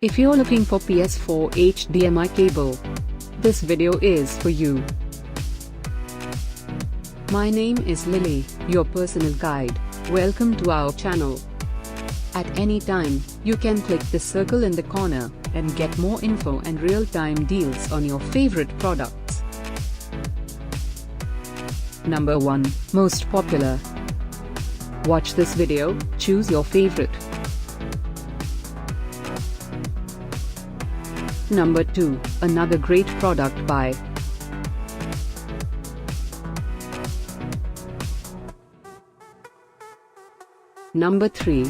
If you're looking for Ps4 HDMI cable, this video is for you. My name is Lily, your personal guide. Welcome to our channel. At any time, you can click the circle in the corner and get more info and real-time deals on your favorite products. Number 1, Most Popular. Watch this video, choose your favorite. Number 2, Another great product by Number 3,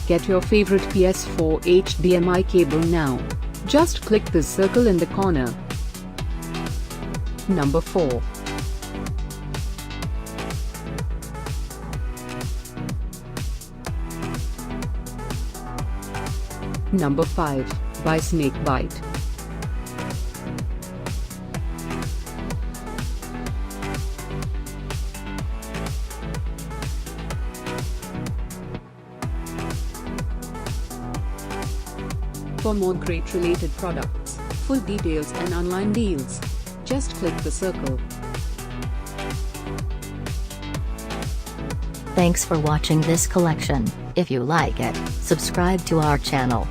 Get your favorite Ps4 HDMI cable now. Just click the circle in the corner. Number 4, Number 5, by Snakebyte. For more great related products, full details and online deals, just click the circle. Thanks for watching this collection. If you like it, subscribe to our channel.